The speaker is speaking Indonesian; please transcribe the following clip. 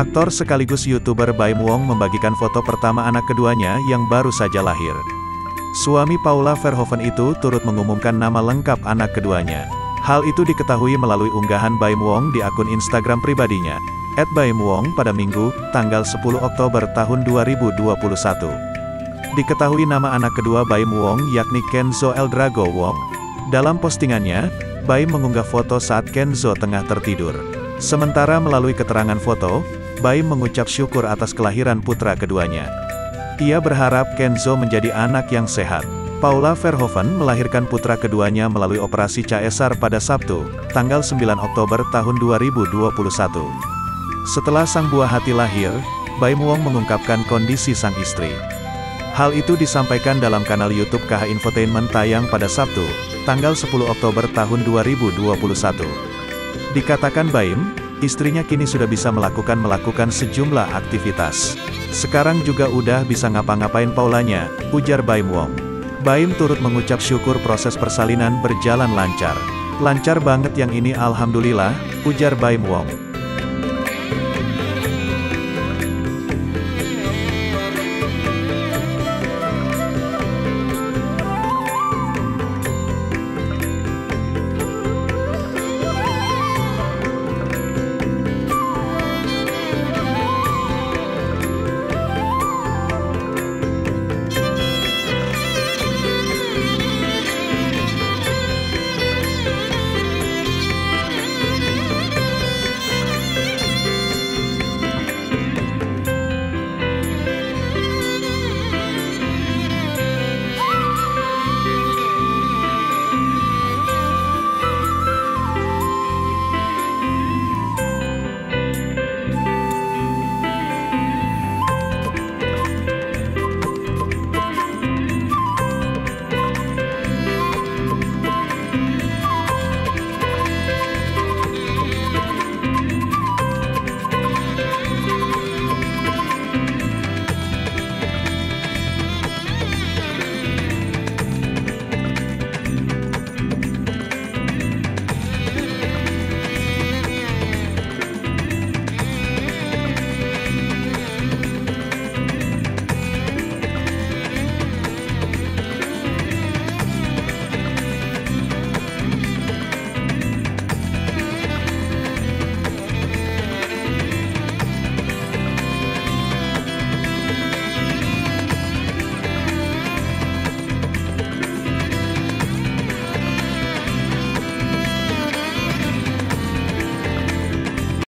Aktor sekaligus YouTuber Baim Wong membagikan foto pertama anak keduanya yang baru saja lahir. Suami Paula Verhoeven itu turut mengumumkan nama lengkap anak keduanya. Hal itu diketahui melalui unggahan Baim Wong di akun Instagram pribadinya, @baimwong pada Minggu, tanggal 10 Oktober tahun 2021. Diketahui nama anak kedua Baim Wong yakni Kenzo Eldrago Wong. Dalam postingannya, Baim mengunggah foto saat Kenzo tengah tertidur. Sementara melalui keterangan foto, Baim mengucap syukur atas kelahiran putra keduanya. Ia berharap Kenzo menjadi anak yang sehat. Paula Verhoeven melahirkan putra keduanya melalui operasi caesar pada Sabtu, tanggal 9 Oktober tahun 2021. Setelah sang buah hati lahir, Baim Wong mengungkapkan kondisi sang istri. Hal itu disampaikan dalam kanal YouTube KH Infotainment tayang pada Sabtu, tanggal 10 Oktober tahun 2021. Dikatakan Baim, istrinya kini sudah bisa melakukan sejumlah aktivitas. Sekarang juga udah bisa ngapa-ngapain Paulanya, ujar Baim Wong. Baim turut mengucap syukur proses persalinan berjalan lancar. Lancar banget yang ini alhamdulillah, ujar Baim Wong.